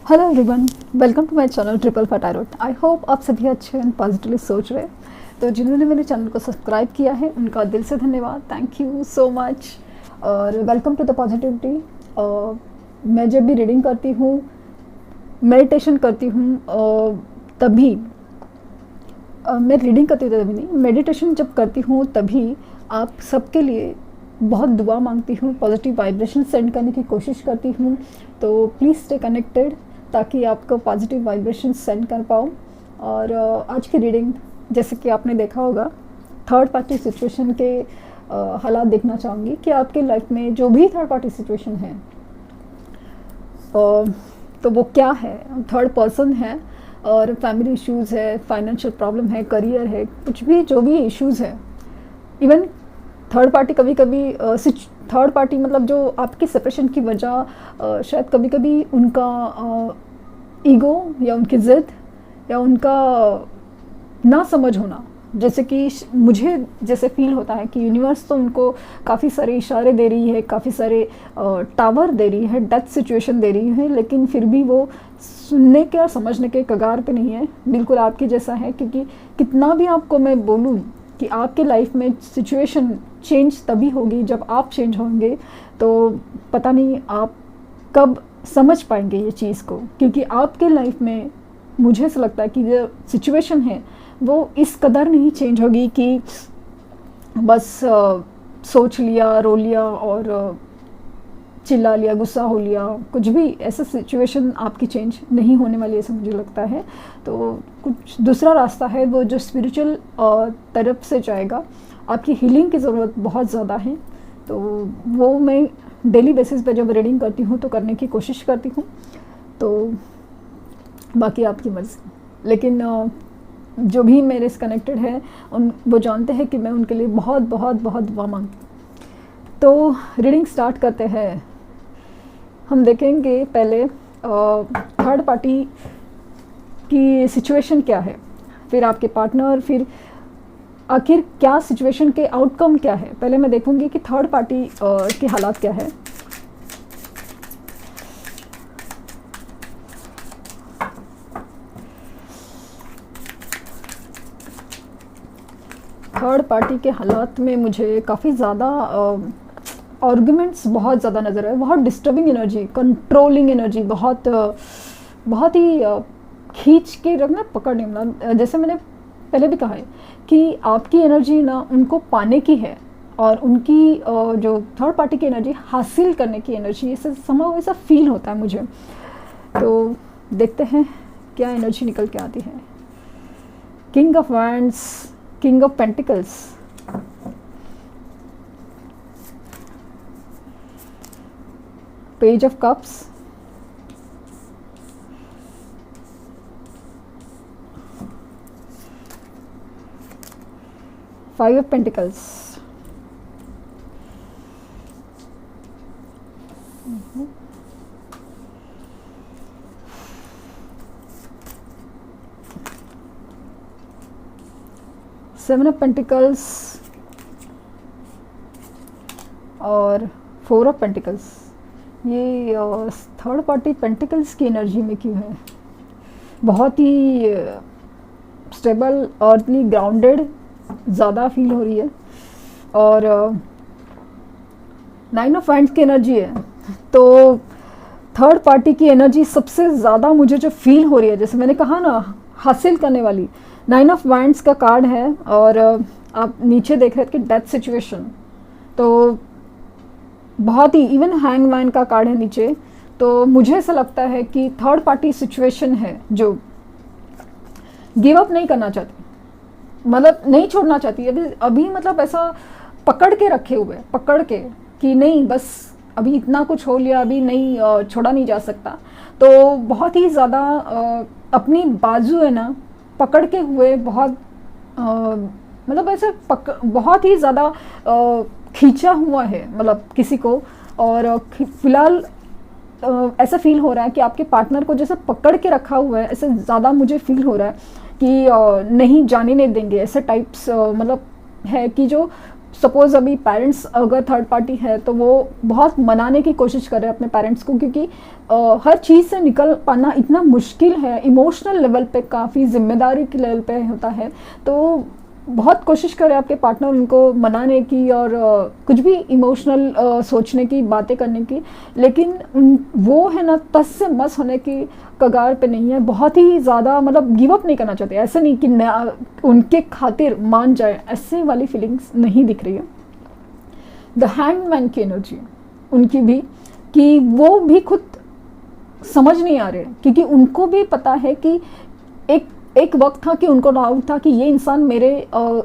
Hello everyone, welcome to my channel triple फटारोट। I hope आप सभी अच्छे एंड पॉजिटिवली सोच रहे हैं। तो जिन्होंने मेरे चैनल को सब्सक्राइब किया है उनका दिल से धन्यवाद, थैंक यू सो मच। और वेलकम टू द पॉजिटिविटी। मैं जब भी रीडिंग करती हूँ, मेडिटेशन करती हूँ, तभी मैं रीडिंग करती हूँ तभी नहीं, मेडिटेशन जब करती हूँ तभी आप सबके लिए बहुत दुआ मांगती हूँ, पॉजिटिव वाइब्रेशन सेंड करने की कोशिश करती हूँ। तो प्लीज़ स्टे कनेक्टेड ताकि आपको पॉजिटिव वाइब्रेशन सेंड कर पाऊँ। और आज की रीडिंग जैसे कि आपने देखा होगा, थर्ड पार्टी सिचुएशन के हालात देखना चाहूँगी कि आपके लाइफ में जो भी थर्ड पार्टी सिचुएशन है तो वो क्या है। थर्ड पर्सन है और फैमिली इश्यूज़ है, फाइनेंशियल प्रॉब्लम है, करियर है, कुछ भी जो भी इश्यूज़ है। इवन थर्ड पार्टी कभी कभी थर्ड पार्टी मतलब जो आपकी सेपरेशन की वजह शायद कभी कभी उनका ईगो या उनकी ज़िद या उनका ना समझ होना, जैसे कि मुझे जैसे फील होता है कि यूनिवर्स तो उनको काफ़ी सारे इशारे दे रही है, काफ़ी सारे टावर दे रही है, डेथ सिचुएशन दे रही है, लेकिन फिर भी वो सुनने के और समझने के कगार पे नहीं है। बिल्कुल आपके जैसा है, क्योंकि कितना भी आपको मैं बोलूँ कि आपके लाइफ में सिचुएशन चेंज तभी होगी जब आप चेंज होंगे। तो पता नहीं आप कब समझ पाएंगे ये चीज़ को, क्योंकि आपके लाइफ में मुझे ऐसा लगता है कि जो सिचुएशन है वो इस कदर नहीं चेंज होगी कि बस सोच लिया, रो लिया और चिल्ला लिया, गुस्सा हो लिया, कुछ भी ऐसा सिचुएशन आपकी चेंज नहीं होने वाली ऐसा मुझे लगता है। तो कुछ दूसरा रास्ता है वो जो स्पिरिचुअल तरफ से जाएगा। आपकी हीलिंग की ज़रूरत बहुत ज़्यादा है, तो वो मैं डेली बेसिस पे जब रीडिंग करती हूँ तो करने की कोशिश करती हूँ। तो बाकी आपकी मर्ज़ी, लेकिन जो भी मेरे से कनेक्टेड है वो जानते हैं कि मैं उनके लिए बहुत बहुत बहुत दुआ मांगती हूँ। तो रीडिंग स्टार्ट करते हैं। हम देखेंगे पहले थर्ड पार्टी की सिचुएशन क्या है, फिर आपके पार्टनर, फिर आखिर क्या सिचुएशन के आउटकम क्या है। पहले मैं देखूंगी कि थर्ड पार्टी के हालात क्या है। थर्ड पार्टी के हालात में मुझे काफ़ी ज़्यादा आर्गुमेंट्स बहुत ज़्यादा नज़र आए, बहुत डिस्टर्बिंग एनर्जी, कंट्रोलिंग एनर्जी, बहुत बहुत ही खींच के रखना, पकड़ने वाला। जैसे मैंने पहले भी कहा है कि आपकी एनर्जी ना उनको पाने की है और उनकी जो थर्ड पार्टी की एनर्जी हासिल करने की एनर्जी, ऐसे समझो ऐसा फील होता है मुझे। तो देखते हैं क्या एनर्जी निकल के आती है। King of wands, king of pentacles, page of cups, five of pentacles, seven of pentacles और फोर ऑफ पेंटिकल्स। ये थर्ड पार्टी पेंटिकल्स की एनर्जी में क्यों है? बहुत ही स्टेबल, अर्थली, ग्राउंडेड ज़्यादा फील हो रही है। और नाइन ऑफ वैंड्स की एनर्जी है। तो थर्ड पार्टी की एनर्जी सबसे ज़्यादा मुझे जो फील हो रही है, जैसे मैंने कहा ना, हासिल करने वाली। नाइन ऑफ वैंड्स का कार्ड है और आप नीचे देख रहे थे कि डेथ सिचुएशन, तो बहुत ही, इवन हैंगमैन का कार्ड है नीचे। तो मुझे ऐसा लगता है कि थर्ड पार्टी सिचुएशन है जो गिव अप नहीं करना चाहती, मतलब नहीं छोड़ना चाहती अभी मतलब ऐसा पकड़ के रखे हुए, पकड़ के कि नहीं बस अभी इतना कुछ हो लिया, अभी नहीं छोड़ा नहीं जा सकता। तो बहुत ही ज़्यादा अपनी बाजू है ना पकड़ के हुए, बहुत मतलब ऐसे बहुत ही ज़्यादा खींचा हुआ है मतलब किसी को। और फिलहाल ऐसा फील हो रहा है कि आपके पार्टनर को जैसे पकड़ के रखा हुआ है, ऐसे ज़्यादा मुझे फील हो रहा है कि नहीं जाने नहीं देंगे, ऐसे टाइप्स मतलब है कि जो सपोज अभी पेरेंट्स अगर थर्ड पार्टी है तो वो बहुत मनाने की कोशिश कर रहे हैं अपने पेरेंट्स को, क्योंकि हर चीज़ से निकल पाना इतना मुश्किल है, इमोशनल लेवल पे, काफ़ी जिम्मेदारी के लेवल पे होता है। तो बहुत कोशिश करें आपके पार्टनर उनको मनाने की और कुछ भी इमोशनल सोचने की, बातें करने की, लेकिन वो है ना तस से मस होने की कगार पे नहीं है, बहुत ही ज़्यादा मतलब गिव अप नहीं करना चाहते। ऐसे नहीं कि उनके खातिर मान जाए, ऐसे वाली फीलिंग्स नहीं दिख रही है। द हैंगमैन की एनर्जी उनकी भी, कि वो भी खुद समझ नहीं आ रहे, क्योंकि उनको भी पता है कि एक वक्त था कि उनको डाउट था कि ये इंसान मेरे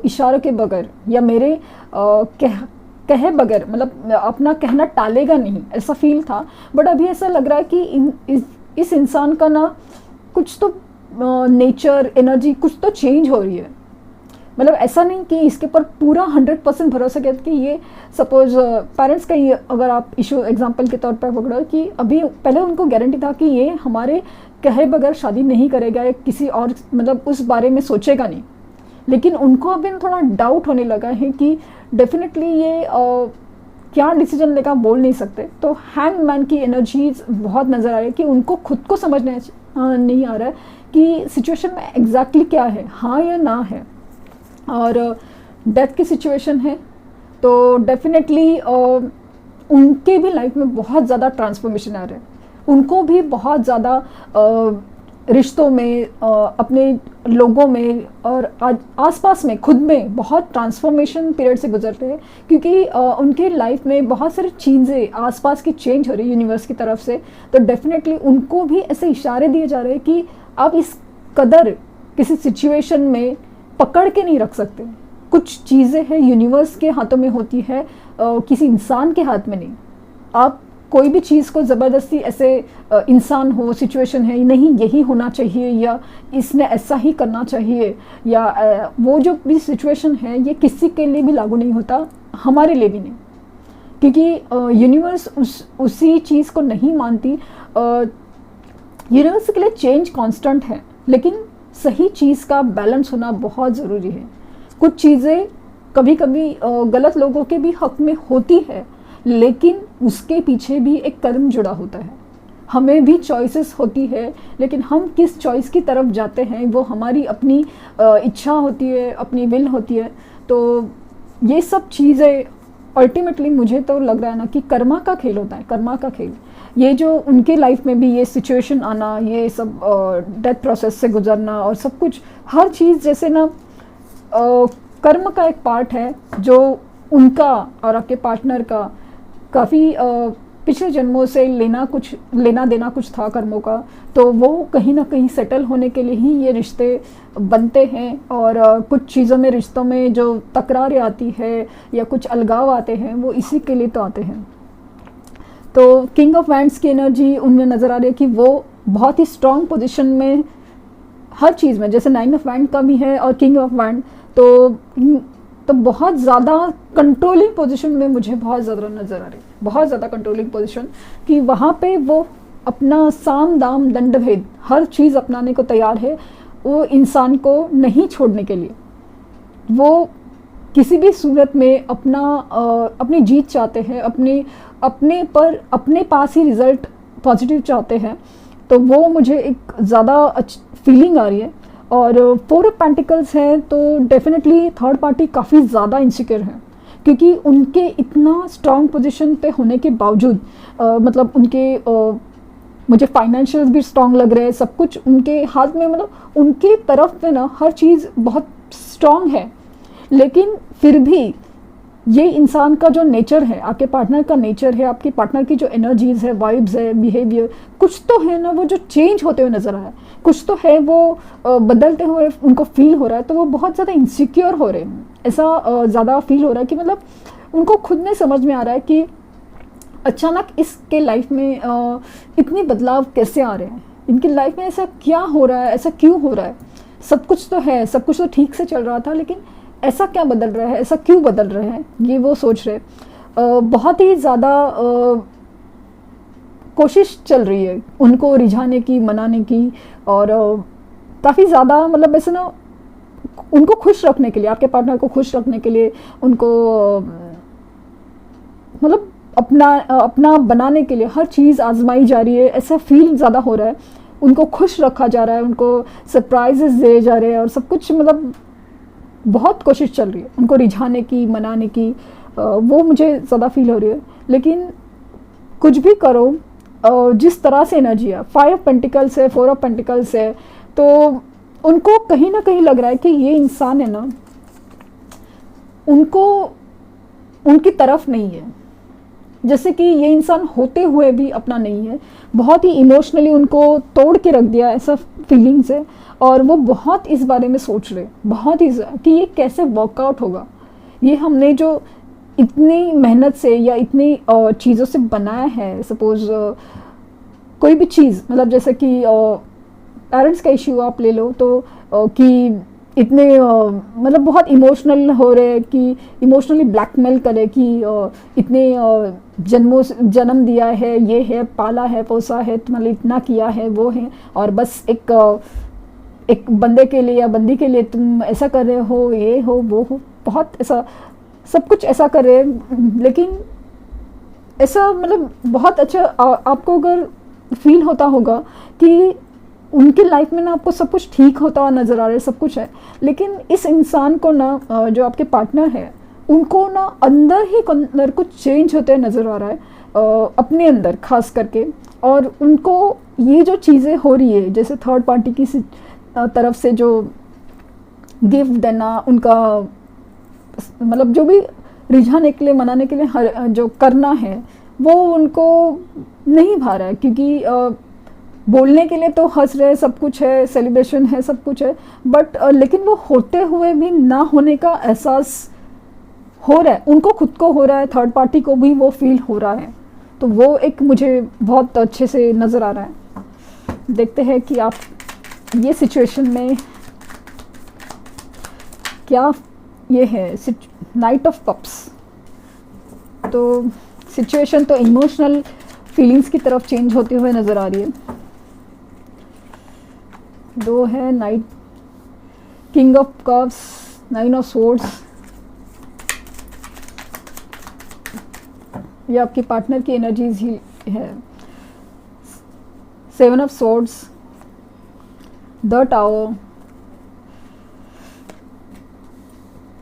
इशारों के बगैर या मेरे कहे बगैर मतलब अपना कहना टालेगा नहीं, ऐसा फील था। बट अभी ऐसा लग रहा है कि इस इंसान का ना कुछ तो नेचर, एनर्जी कुछ तो चेंज हो रही है। मतलब ऐसा नहीं कि इसके ऊपर पूरा 100% भरोसा किया कि ये सपोज पेरेंट्स का ये अगर आप इशू एग्जांपल के तौर पर पकड़ो कि अभी पहले उनको गारंटी था कि ये हमारे कहे बगैर शादी नहीं करेगा या किसी और मतलब उस बारे में सोचेगा नहीं, लेकिन उनको अभी थोड़ा डाउट होने लगा है कि डेफिनेटली ये क्या डिसीजन लेगा बोल नहीं सकते। तो हैंगमैन की एनर्जीज बहुत नज़र आ रही है कि उनको खुद को समझ नहीं आ रहा है कि सिचुएशन में एग्जैक्टली क्या है, हाँ या ना है। और डेथ की सिचुएशन है तो डेफिनेटली उनके भी लाइफ में बहुत ज़्यादा ट्रांसफॉर्मेशन आ रहा है। उनको भी बहुत ज़्यादा रिश्तों में, अपने लोगों में और आसपास में, खुद में बहुत ट्रांसफॉर्मेशन पीरियड से गुजरते हैं, क्योंकि उनके लाइफ में बहुत सारी चीज़ें आसपास की चेंज हो रही है यूनिवर्स की तरफ से। तो डेफिनेटली उनको भी ऐसे इशारे दिए जा रहे हैं कि आप इस कदर किसी सिचुएशन में पकड़ के नहीं रख सकते। कुछ चीज़ें हैं यूनिवर्स के हाथों में होती है, किसी इंसान के हाथ में नहीं। आप कोई भी चीज़ को ज़बरदस्ती ऐसे इंसान हो, सिचुएशन है, नहीं यही होना चाहिए या इसने ऐसा ही करना चाहिए या वो जो भी सिचुएशन है ये किसी के लिए भी लागू नहीं होता, हमारे लिए भी नहीं, क्योंकि यूनिवर्स उसी चीज़ को नहीं मानती। यूनिवर्स के लिए चेंज कांस्टेंट है, लेकिन सही चीज़ का बैलेंस होना बहुत ज़रूरी है। कुछ चीज़ें कभी कभी गलत लोगों के भी हक में होती है, लेकिन उसके पीछे भी एक कर्म जुड़ा होता है। हमें भी चॉइसेस होती है, लेकिन हम किस चॉइस की तरफ जाते हैं वो हमारी अपनी इच्छा होती है, अपनी विल होती है। तो ये सब चीज़ें अल्टीमेटली मुझे तो लग रहा है ना कि कर्मा का खेल होता है, कर्मा का खेल। ये जो उनके लाइफ में भी ये सिचुएशन आना, ये सब डेथ प्रोसेस से गुजरना और सब कुछ, हर चीज़ जैसे ना कर्म का एक पार्ट है जो उनका और आपके पार्टनर का काफ़ी पिछले जन्मों से लेना देना कुछ था कर्मों का। तो वो कहीं ना कहीं सेटल होने के लिए ही ये रिश्ते बनते हैं। और कुछ चीज़ों में, रिश्तों में जो तकरारें आती है या कुछ अलगाव आते हैं वो इसी के लिए तो आते हैं। तो किंग ऑफ वैंड्स की एनर्जी उनमें नज़र आ रही है कि वो बहुत ही स्ट्रॉन्ग पोजीशन में हर चीज़ में, जैसे 9 ऑफ वैंड का भी है और किंग ऑफ वैंड, तो बहुत ज़्यादा कंट्रोलिंग पोजीशन में मुझे बहुत ज़्यादा नज़र आ रही है, बहुत ज़्यादा कंट्रोलिंग पोजीशन, कि वहाँ पे वो अपना साम दाम दंड भेद हर चीज़ अपनाने को तैयार है, वो इंसान को नहीं छोड़ने के लिए। वो किसी भी सूरत में अपनी जीत चाहते हैं, अपने पास ही रिजल्ट पॉजिटिव चाहते हैं। तो वो मुझे एक ज़्यादा फीलिंग आ रही है। और 4 ऑफ पेंटिकल्स है तो डेफिनेटली थर्ड पार्टी काफ़ी ज़्यादा इनसिक्योर है, क्योंकि उनके इतना स्ट्रॉन्ग पोजीशन पे होने के बावजूद मतलब उनके मुझे फाइनेंशियल भी स्ट्रॉन्ग लग रहे हैं, सब कुछ उनके हाथ में, मतलब उनके तरफ में ना हर चीज़ बहुत स्ट्रॉन्ग है। लेकिन फिर भी ये इंसान का जो नेचर है, आपके पार्टनर का नेचर है, आपके पार्टनर की जो एनर्जीज है, वाइब्स है, बिहेवियर, कुछ तो है ना वो जो चेंज होते हुए नज़र आया, कुछ तो है वो बदलते हुए उनको फील हो रहा है। तो वो बहुत ज़्यादा इनसिक्योर हो रहे हैं, ऐसा ज़्यादा फील हो रहा है कि मतलब उनको खुद में समझ में आ रहा है कि अचानक इसके लाइफ में इतनी बदलाव कैसे आ रहे हैं, इनकी लाइफ में ऐसा क्या हो रहा है, ऐसा क्यों हो रहा है। सब कुछ तो है, सब कुछ तो ठीक से चल रहा था, लेकिन ऐसा क्या बदल रहा है, ऐसा क्यों बदल रहे हैं, ये वो सोच रहे। बहुत ही ज़्यादा कोशिश चल रही है उनको रिझाने की, मनाने की, और काफ़ी ज़्यादा मतलब ऐसे ना उनको खुश रखने के लिए, आपके पार्टनर को खुश रखने के लिए, उनको मतलब अपना बनाने के लिए हर चीज़ आजमाई जा रही है, ऐसा फील ज़्यादा हो रहा है। उनको खुश रखा जा रहा है, उनको सरप्राइजेस दिए जा रहे हैं और सब कुछ, मतलब बहुत कोशिश चल रही है उनको रिझाने की, मनाने की। वो मुझे ज़्यादा फील हो रही है। लेकिन कुछ भी करो, जिस तरह से एनर्जी है, 5 ऑफ पेंटिकल्स है, 4 ऑफ पेंटिकल्स है, तो उनको कहीं ना कहीं लग रहा है कि ये इंसान है ना, उनको उनकी तरफ नहीं है। जैसे कि ये इंसान होते हुए भी अपना नहीं है, बहुत ही इमोशनली उनको तोड़ के रख दिया, ऐसा फीलिंग्स है। और वो बहुत इस बारे में सोच रहे, बहुत ही, कि ये कैसे वर्कआउट होगा, ये हमने जो इतनी मेहनत से या इतनी चीज़ों से बनाया है। सपोज कोई भी चीज़, मतलब जैसे कि पेरेंट्स का इश्यू आप ले लो, तो कि इतने मतलब बहुत इमोशनल हो रहे, कि इमोशनली ब्लैकमेल करे कि इतने जन्म दिया है, ये है, पाला है, पोसा है, मतलब इतना किया है, वो है, और बस एक बंदे के लिए या बंदी के लिए तुम ऐसा कर रहे हो, ये हो, वो हो, बहुत ऐसा सब कुछ ऐसा कर रहे हैं। लेकिन ऐसा मतलब बहुत अच्छा आपको अगर फील होता होगा कि उनकी लाइफ में ना आपको सब कुछ ठीक होता हुआ नज़र आ रहा है, सब कुछ है। लेकिन इस इंसान को ना, जो आपके पार्टनर है, उनको ना अंदर ही अंदर कुछ चेंज होते नज़र आ रहा है, अपने अंदर खास करके। और उनको ये जो चीज़ें हो रही है, जैसे थर्ड पार्टी की तरफ से जो गिफ्ट देना, उनका मतलब जो भी रिझाने के लिए, मनाने के लिए हर जो करना है, वो उनको नहीं भा रहा है। क्योंकि बोलने के लिए तो हंस रहे, सब कुछ है, सेलिब्रेशन है, सब कुछ है, बट लेकिन वो होते हुए भी ना होने का एहसास हो रहा है, उनको खुद को हो रहा है, थर्ड पार्टी को भी वो फील हो रहा है। तो वो एक मुझे बहुत अच्छे से नज़र आ रहा है। देखते हैं कि आप ये सिचुएशन में क्या ये है। नाइट ऑफ कप्स, तो सिचुएशन तो इमोशनल फीलिंग्स की तरफ चेंज होते हुए नज़र आ रही है। 2 है night, king of cups, 9 of swords. ये आपके पार्टनर की एनर्जीज ही है। 7 of swords, the tower,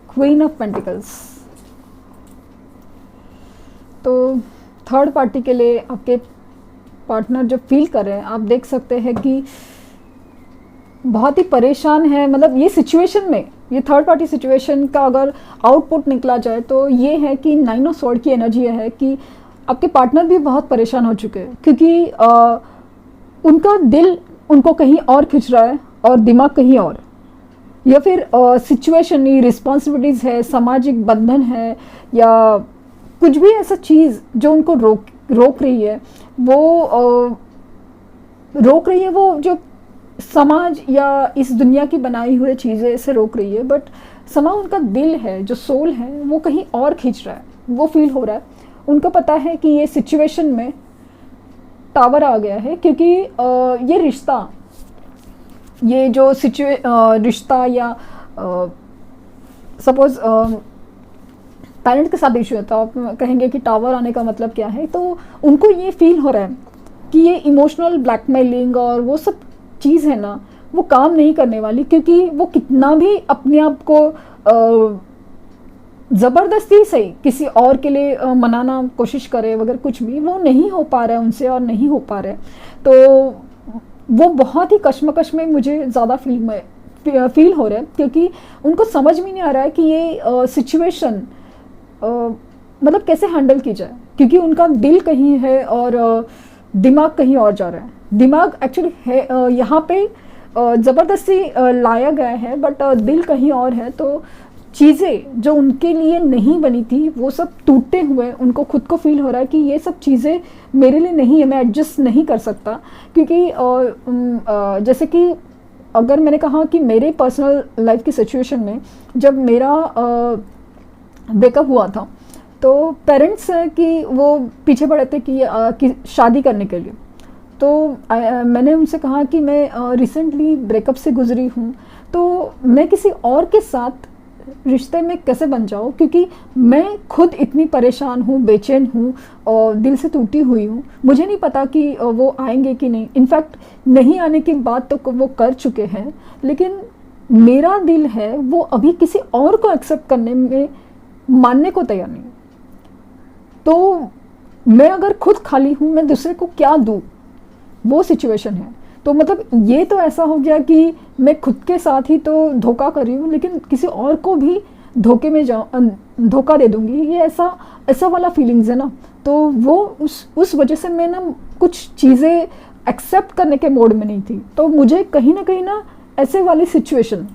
queen of pentacles. तो थर्ड पार्टी के लिए आपके पार्टनर जो फील कर रहे हैं, आप देख सकते हैं कि बहुत ही परेशान है। मतलब ये सिचुएशन में, ये थर्ड पार्टी सिचुएशन का अगर आउटपुट निकला जाए तो ये है कि 9 ऑफ स्वॉर्ड की एनर्जी है कि आपके पार्टनर भी बहुत परेशान हो चुके हैं, क्योंकि उनका दिल उनको कहीं और खिंच रहा है और दिमाग कहीं और, या फिर सिचुएशन, रिस्पॉन्सिबिलिटीज़ है, सामाजिक बंधन है, या कुछ भी ऐसा चीज़ जो उनको रोक रही है, वो रोक रही है, वो जो समाज या इस दुनिया की बनाई हुई चीज़ें से रोक रही है। बट समा उनका दिल है, जो सोल है, वो कहीं और खींच रहा है, वो फील हो रहा है। उनको पता है कि ये सिचुएशन में टावर आ गया है, क्योंकि ये रिश्ता, ये जो रिश्ता, या सपोज पेरेंट के साथ इशू है, तो आप कहेंगे कि टावर आने का मतलब क्या है। तो उनको ये फील हो रहा है कि ये इमोशनल ब्लैकमेलिंग और वो सब चीज़ है ना, वो काम नहीं करने वाली, क्योंकि वो कितना भी अपने आप को ज़बरदस्ती से किसी और के लिए मनाना कोशिश करे, वगैरह कुछ भी, वो नहीं हो पा रहा है उनसे, और नहीं हो पा रहा है। तो वो बहुत ही कश्मकश में मुझे ज़्यादा फील हो रहा है, क्योंकि उनको समझ में नहीं आ रहा है कि ये सिचुएशन मतलब कैसे हैंडल की जाए, क्योंकि उनका दिल कहीं है और दिमाग कहीं और जा रहा है। दिमाग एक्चुअली है यहाँ पे ज़बरदस्ती लाया गया है, बट दिल कहीं और है। तो चीज़ें जो उनके लिए नहीं बनी थी, वो सब टूटे हुए उनको खुद को फील हो रहा है कि ये सब चीज़ें मेरे लिए नहीं है, मैं एडजस्ट नहीं कर सकता। क्योंकि जैसे कि अगर मैंने कहा कि मेरे पर्सनल लाइफ की सिचुएशन में जब मेरा ब्रेकअप हुआ था, तो पेरेंट्स कि वो पीछे पड़े थे कि शादी करने के लिए। तो मैंने उनसे कहा कि मैं रिसेंटली ब्रेकअप से गुजरी हूँ, तो मैं किसी और के साथ रिश्ते में कैसे बन जाऊँ, क्योंकि मैं खुद इतनी परेशान हूँ, बेचैन हूँ और दिल से टूटी हुई हूँ। मुझे नहीं पता कि वो आएंगे कि नहीं। इनफैक्ट नहीं आने की बात तो वो कर चुके हैं, लेकिन मेरा दिल है वो अभी किसी और को एक्सेप्ट करने में मानने को तैयार नहीं। तो मैं अगर खुद खाली हूँ, मैं दूसरे को क्या दूँ, वो सिचुएशन है। तो मतलब ये तो ऐसा हो गया कि मैं खुद के साथ ही तो धोखा कर रही हूँ, लेकिन किसी और को भी धोखे में धोखा दे दूंगी, ये ऐसा ऐसा वाला फीलिंग्स है ना। तो वो उस वजह से मैं ना कुछ चीज़ें एक्सेप्ट करने के मोड में नहीं थी। तो मुझे कहीं ना ऐसे वाली सिचुएशन,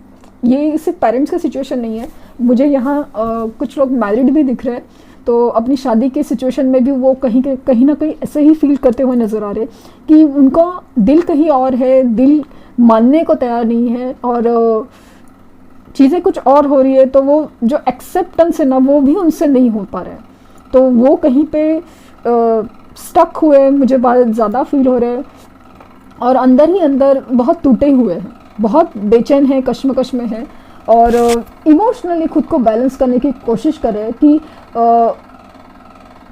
ये सिर्फ पेरेंट्स का सिचुएशन नहीं है, मुझे यहाँ कुछ लोग मैरिड भी दिख रहे हैं, तो अपनी शादी के सिचुएशन में भी वो कहीं ना कहीं ऐसे ही फील करते हुए नज़र आ रहे कि उनका दिल कहीं और है, दिल मानने को तैयार नहीं है और चीज़ें कुछ और हो रही है। तो वो जो एक्सेप्टेंस है ना, वो भी उनसे नहीं हो पा रहा है। तो वो कहीं पे स्टक हुए, मुझे बहुत ज़्यादा फील हो रहा है और अंदर ही अंदर बहुत टूटे हुए हैं, बहुत बेचैन हैं, कश्मकश में हैं और इमोशनली खुद को बैलेंस करने की कोशिश कर रहे हैं कि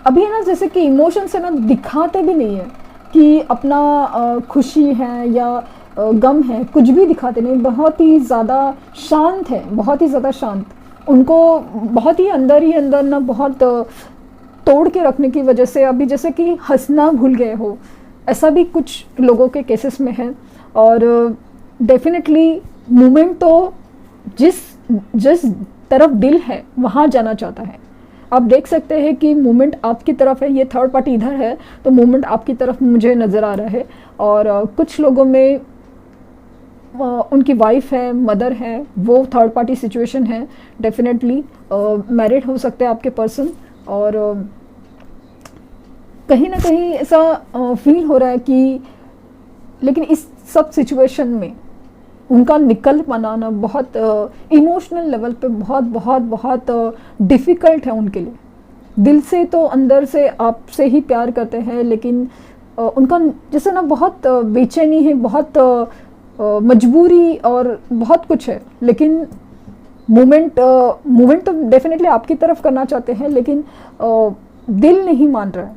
अभी है ना, जैसे कि इमोशंस है ना, दिखाते भी नहीं है कि अपना खुशी है या गम है, कुछ भी दिखाते नहीं, बहुत ही ज़्यादा शांत है, बहुत ही ज़्यादा शांत। उनको बहुत ही अंदर ना बहुत तोड़ के रखने की वजह से अभी जैसे कि हंसना भूल गए हो, ऐसा भी कुछ लोगों के केसेस में है। और डेफिनेटली मूवमेंट तो जिस तरफ दिल है वहाँ जाना चाहता है। आप देख सकते हैं कि मूवमेंट आपकी तरफ है, ये थर्ड पार्टी इधर है तो मूवमेंट आपकी तरफ मुझे नज़र आ रहा है। और कुछ लोगों में उनकी वाइफ है, मदर है, वो थर्ड पार्टी सिचुएशन है। डेफिनेटली मैरिड हो सकते हैं आपके पर्सन और कहीं ना कहीं ऐसा फील हो रहा है कि, लेकिन इस सब सिचुएशन में उनका निकल बनाना बहुत इमोशनल लेवल पे बहुत बहुत बहुत डिफ़िकल्ट है उनके लिए। दिल से तो अंदर से आपसे ही प्यार करते हैं, लेकिन उनका जैसे ना बहुत बेचैनी है, बहुत मजबूरी और बहुत कुछ है। लेकिन मूवमेंट तो डेफिनेटली आपकी तरफ करना चाहते हैं, लेकिन दिल नहीं मान रहा है।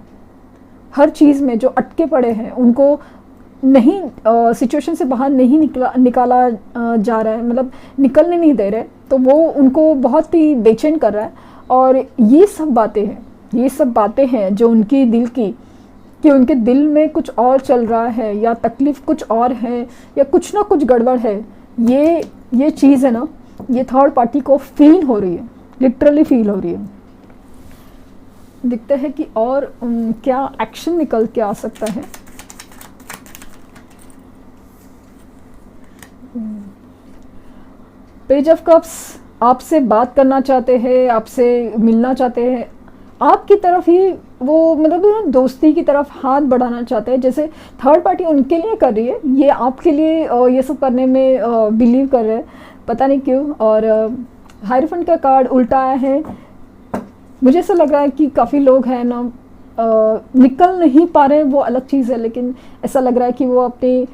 हर चीज़ में जो अटके पड़े हैं उनको नहीं सिचुएशन से बाहर नहीं निकाला जा रहा है, मतलब निकलने नहीं दे रहे, तो वो उनको बहुत ही बेचैन कर रहा है। और ये सब बातें हैं जो उनकी दिल की, कि उनके दिल में कुछ और चल रहा है या तकलीफ़ कुछ और है या कुछ ना कुछ गड़बड़ है। ये चीज़ है ना, ये थर्ड पार्टी को फील हो रही है, लिटरली फील हो रही है। दिखता है कि और क्या एक्शन निकल के आ सकता है। पेज ऑफ कप्स आपसे बात करना चाहते हैं, आपसे मिलना चाहते हैं, आपकी तरफ ही वो मतलब दोस्ती की तरफ हाथ बढ़ाना चाहते हैं। जैसे थर्ड पार्टी उनके लिए कर रही है, ये आपके लिए ये सब करने में बिलीव कर रहे हैं, पता नहीं क्यों। और हायरफंट का कार्ड उल्टा आया है। मुझे ऐसा लग रहा है कि काफ़ी लोग हैं ना, निकल नहीं पा रहे हैं, वो अलग चीज़ है, लेकिन ऐसा लग रहा है कि वो अपनी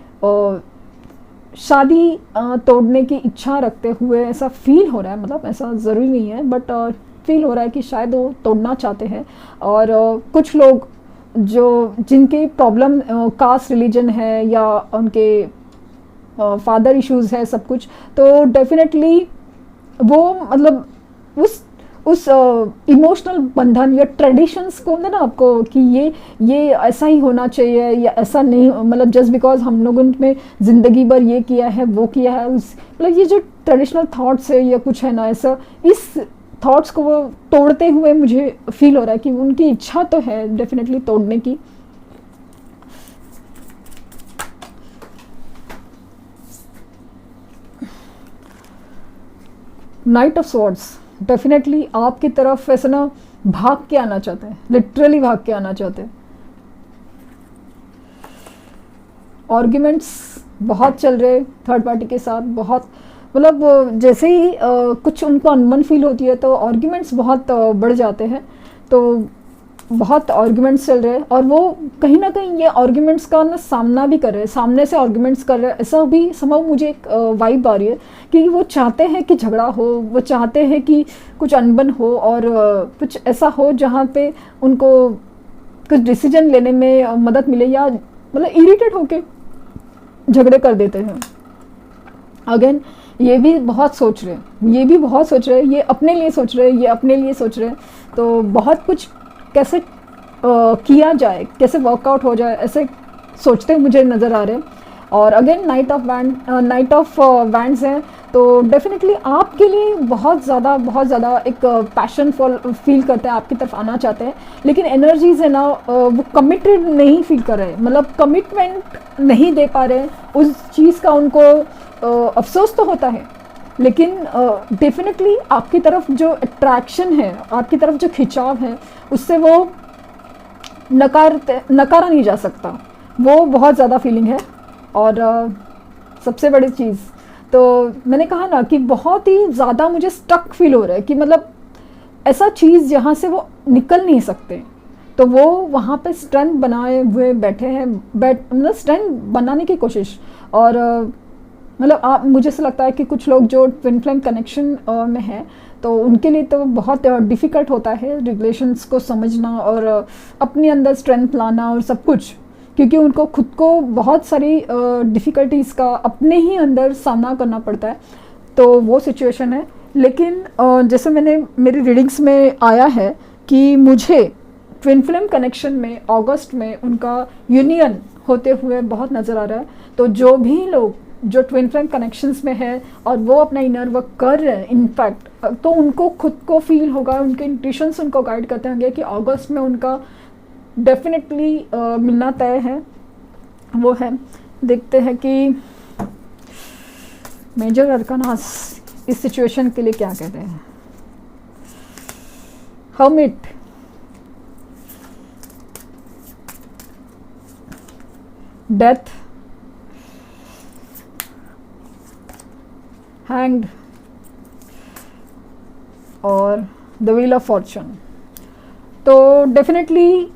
शादी तोड़ने की इच्छा रखते हुए ऐसा फील हो रहा है। मतलब ऐसा ज़रूरी नहीं है, बट फील हो रहा है कि शायद वो तोड़ना चाहते हैं। और कुछ लोग जिनकी प्रॉब्लम कास्ट रिलीजन है या उनके फादर इश्यूज़ है सब कुछ, तो डेफिनेटली वो मतलब उस इमोशनल बंधन या ट्रेडिशंस को ना आपको कि ये ऐसा ही होना चाहिए या ऐसा नहीं, मतलब जस्ट बिकॉज हम लोगों ने ज़िंदगी भर ये किया है वो किया है, मतलब ये जो ट्रेडिशनल थॉट्स है या कुछ है ना, ऐसा इस थॉट्स को वो तोड़ते हुए मुझे फील हो रहा है कि उनकी इच्छा तो है डेफिनेटली तोड़ने की। नाइट ऑफ स्वॉर्ड्स डेफिनेटली आपकी तरफ ऐसा ना भाग के आना चाहते हैं, लिटरली भाग के आना चाहते हैं। आर्ग्यूमेंट्स बहुत चल रहे थर्ड पार्टी के साथ, बहुत मतलब जैसे ही कुछ उनको अनबन फील होती है तो आर्ग्यूमेंट्स बहुत बढ़ जाते हैं। तो बहुत आर्ग्यूमेंट्स चल रहे हैं और वो कहीं ना कहीं ये आर्ग्यूमेंट्स का ना सामना भी कर रहे हैं, सामने से आर्ग्यूमेंट्स कर रहे हैं। ऐसा भी समझ मुझे एक वाइब आ रही है कि वो चाहते हैं कि झगड़ा हो, वो चाहते हैं कि कुछ अनबन हो और कुछ ऐसा हो जहाँ पे उनको कुछ डिसीजन लेने में मदद मिले, या मतलब इरिटेट होके झगड़े कर देते हैं। अगेन ये भी बहुत सोच रहे हैं, ये भी बहुत सोच रहे हैं, ये अपने लिए सोच रहे हैं, ये अपने लिए सोच रहे हैं। तो बहुत कुछ कैसे किया जाए, कैसे वर्कआउट हो जाए, ऐसे सोचते मुझे नज़र आ रहे हैं। और अगेन नाइट ऑफ वैंड्स है, तो डेफिनेटली आपके लिए बहुत ज़्यादा एक पैशन फील करते हैं, आपकी तरफ आना चाहते हैं, लेकिन एनर्जीज है ना वो कमिटेड नहीं फील कर रहे, मतलब कमिटमेंट नहीं दे पा रहे। उस चीज़ का उनको अफसोस तो होता है, लेकिन डेफिनेटली आपकी तरफ जो अट्रैक्शन है, आपकी तरफ जो खिंचाव है, उससे वो नकारा नहीं जा सकता। वो बहुत ज़्यादा फीलिंग है। और सबसे बड़ी चीज़ तो मैंने कहा ना कि बहुत ही ज़्यादा मुझे स्टक फील हो रहा है कि मतलब ऐसा चीज़ जहाँ से वो निकल नहीं सकते, तो वो वहाँ पे स्ट्रेंथ बनाए हुए बैठे हैं, मतलब स्ट्रेंथ बनाने की कोशिश। और मतलब आप, मुझे ऐसा लगता है कि कुछ लोग जो ट्विन फ्लेम कनेक्शन में हैं, तो उनके लिए तो बहुत डिफ़िकल्ट होता है रिलेशंस को समझना और अपने अंदर स्ट्रेंथ लाना और सब कुछ, क्योंकि उनको खुद को बहुत सारी डिफ़िकल्टीज़ का अपने ही अंदर सामना करना पड़ता है। तो वो सिचुएशन है। लेकिन जैसे मेरी रीडिंग्स में आया है कि मुझे ट्विन फ्लेम कनेक्शन में अगस्त में उनका यूनियन होते हुए बहुत नज़र आ रहा है। तो जो भी लोग जो ट्विन फ्लेम कनेक्शंस में है और वो अपना इनर वर्क कर रहे हैं इनफैक्ट, तो उनको खुद को फील होगा, उनके इंट्यूशंस उनको गाइड करते होंगे कि अगस्त में उनका डेफिनेटली मिलना तय है। वो है, देखते हैं कि मेजर अरकानास इस सिचुएशन के लिए क्या कहते हैं। हर्मिट, डेथ, हैंग्ड और द व्हील ऑफ फॉर्चून। तो डेफिनेटली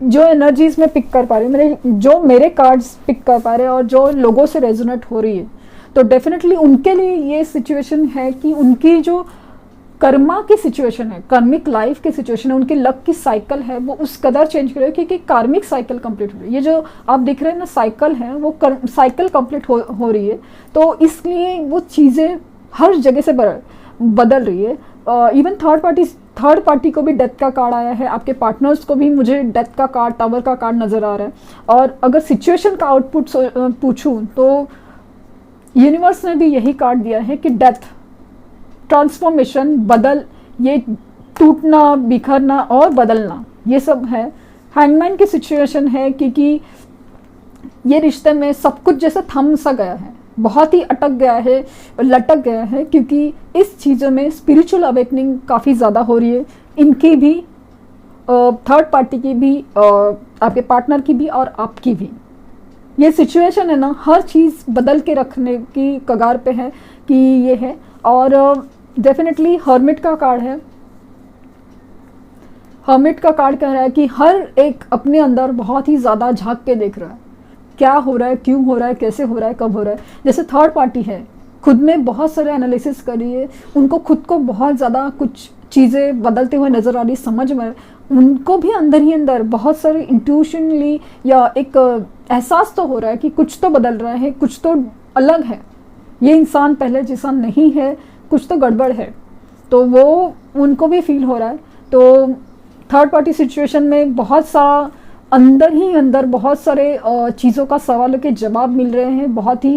जो एनर्जीज में पिक कर पा रही हूँ, मेरे कार्ड्स पिक कर पा रहे हैं और जो लोगों से रेजोनेट हो रही है, तो डेफिनेटली उनके लिए ये सिचुएशन है कि उनकी जो कर्मा की सिचुएशन है, कार्मिक लाइफ की सिचुएशन है, उनकी लक की साइकिल है, वो उस कदर चेंज कर रही है क्योंकि कार्मिक साइकिल कंप्लीट हो रही है। ये जो आप दिख रहे हैं ना साइकिल है, वो साइकिल कंप्लीट हो रही है। तो इसलिए वो चीज़ें हर जगह से बदल रही है। इवन थर्ड पार्टी को भी डेथ का कार्ड आया है, आपके पार्टनर्स को भी मुझे डेथ का कार्ड, टावर का कार्ड नज़र आ रहा है। और अगर सिचुएशन का आउटपुट पूछूं तो यूनिवर्स ने भी यही कार्ड दिया है कि डेथ, ट्रांसफॉर्मेशन, ये टूटना, बिखरना और बदलना, ये सब है। हैंगमैन की सिचुएशन है क्योंकि ये रिश्ते में सब कुछ जैसे थम सा गया है, बहुत ही अटक गया है, लटक गया है, क्योंकि इस चीज़ों में स्पिरिचुअल अवेकनिंग काफ़ी ज़्यादा हो रही है, इनकी भी, थर्ड पार्टी की भी, आपके पार्टनर की भी और आपकी भी। ये सिचुएशन है ना, हर चीज़ बदल के रखने की कगार पे है कि ये है। और डेफिनेटली हर्मिट का कार्ड है। हर्मिट का कार्ड कह रहा है कि हर एक अपने अंदर बहुत ही ज़्यादा झांक के देख रहा है, क्या हो रहा है, क्यों हो रहा है, कैसे हो रहा है, कब हो रहा है। जैसे थर्ड पार्टी है, खुद में बहुत सारे एनालिसिस कर रही है, उनको खुद को बहुत ज़्यादा कुछ चीज़ें बदलते हुए नज़र आ रही, समझ में उनको भी अंदर ही अंदर बहुत सारे इंट्यूशनली या एक एहसास तो हो रहा है कि कुछ तो बदल रहा है, कुछ तो अलग है, ये इंसान पहले जैसा नहीं है, कुछ तो गड़बड़ है। तो वो उनको भी फील हो रहा है। तो थर्ड पार्टी सिचुएशन में बहुत सारा अंदर ही अंदर बहुत सारे चीज़ों का सवालों के जवाब मिल रहे हैं। बहुत ही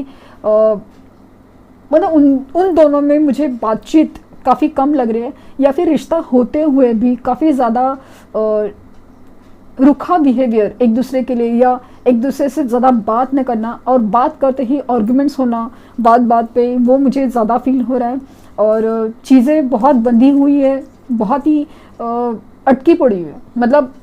मतलब उन दोनों में मुझे बातचीत काफ़ी कम लग रही है, या फिर रिश्ता होते हुए भी काफ़ी ज़्यादा रुखा बिहेवियर एक दूसरे के लिए, या एक दूसरे से ज़्यादा बात न करना, और बात करते ही आर्गुमेंट्स होना बात पे, वो मुझे ज़्यादा फील हो रहा है। और चीज़ें बहुत बंधी हुई है, बहुत ही अटकी पड़ी है। मतलब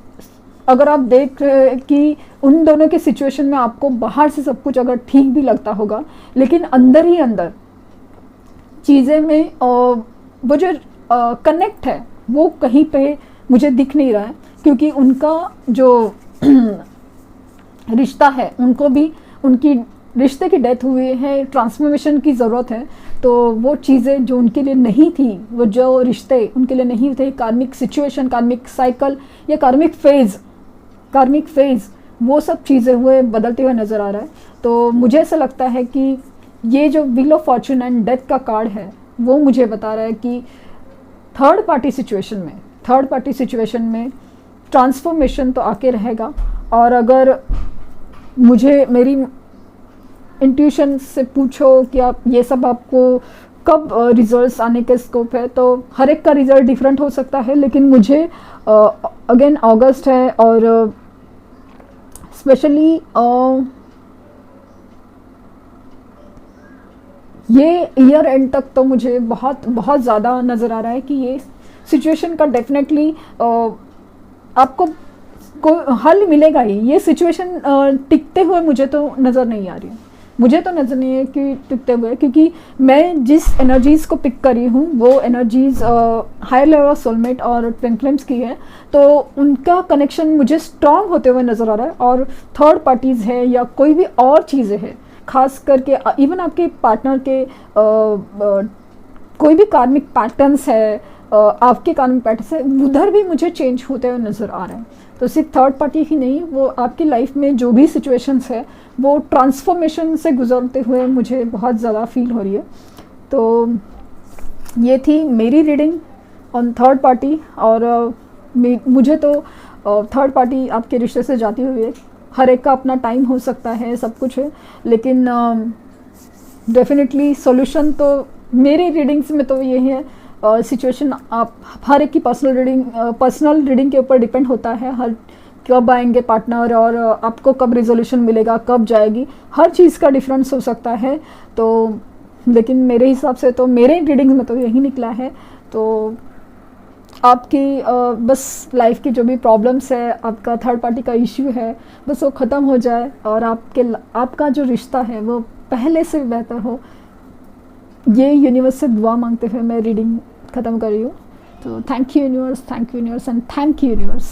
अगर आप देख रहे हैं कि उन दोनों के सिचुएशन में आपको बाहर से सब कुछ अगर ठीक भी लगता होगा, लेकिन अंदर ही अंदर चीज़ें में वो जो कनेक्ट है वो कहीं पे मुझे दिख नहीं रहा है, क्योंकि उनका जो रिश्ता है, उनको भी उनकी रिश्ते की डेथ हुई है, ट्रांसफॉर्मेशन की ज़रूरत है। तो वो चीज़ें जो उनके लिए नहीं थी, वो जो रिश्ते उनके लिए नहीं थे, कार्मिक सिचुएशन, कार्मिक साइकिल या कार्मिक फेज़, वो सब चीज़ें हुए बदलते हुए नज़र आ रहा है। तो मुझे ऐसा लगता है कि ये जो wheel of Fortune and death का कार्ड है, वो मुझे बता रहा है कि थर्ड पार्टी सिचुएशन में ट्रांसफॉर्मेशन तो आके रहेगा। और अगर मुझे मेरी इंट्यूशन से पूछो कि आप ये सब आपको कब रिजल्ट्स आने के स्कोप है, तो हर एक का रिजल्ट डिफरेंट हो सकता है, लेकिन मुझे अगेन अगस्त है और स्पेशली ये ईयर एंड तक तो मुझे बहुत बहुत ज़्यादा नज़र आ रहा है कि ये सिचुएशन का डेफिनेटली आपको कोई हल मिलेगा ही। ये सिचुएशन टिकते हुए मुझे तो नज़र नहीं आ रही है, कि टिकते हुए, क्योंकि मैं जिस एनर्जीज़ को पिक करी हूँ वो energies higher level of soulmate और ट्विन फ्लेम्स की है। तो उनका कनेक्शन मुझे स्ट्रॉन्ग होते हुए नज़र आ रहा है। और थर्ड पार्टीज़ है या कोई भी और चीज़ें हैं, खास करके इवन आपके पार्टनर के कोई भी कार्मिक पैटर्न्स है, आपके कार्मिक पैटर्न्स है, उधर भी मुझे चेंज होते हुए नज़र आ रहे हैं। तो सिर्फ थर्ड पार्टी ही नहीं, वो आपकी लाइफ में जो भी सिचुएशंस है वो ट्रांसफॉर्मेशन से गुजरते हुए मुझे बहुत ज़्यादा फील हो रही है। तो ये थी मेरी रीडिंग ऑन थर्ड पार्टी। और मुझे तो थर्ड पार्टी आपके रिश्ते से जाती हुई है, हर एक का अपना टाइम हो सकता है, सब कुछ है, लेकिन डेफिनेटली सॉल्यूशन तो मेरी रीडिंग्स में तो यही है। सिचुएशन आप हर एक की पर्सनल रीडिंग के ऊपर डिपेंड होता है, हर कब आएंगे पार्टनर और आपको कब रिजोल्यूशन मिलेगा, कब जाएगी, हर चीज़ का डिफरेंस हो सकता है। तो लेकिन मेरे हिसाब से तो मेरे रीडिंग्स में तो यही निकला है। तो आपकी बस लाइफ की जो भी प्रॉब्लम्स है, आपका थर्ड पार्टी का इश्यू है, बस वो ख़त्म हो जाए और आपका जो रिश्ता है वो पहले से बेहतर हो, ये यूनिवर्स से दुआ मांगते हुए मैं रीडिंग ख़त्म कर रही हूँ। तो thank you universe and thank you universe.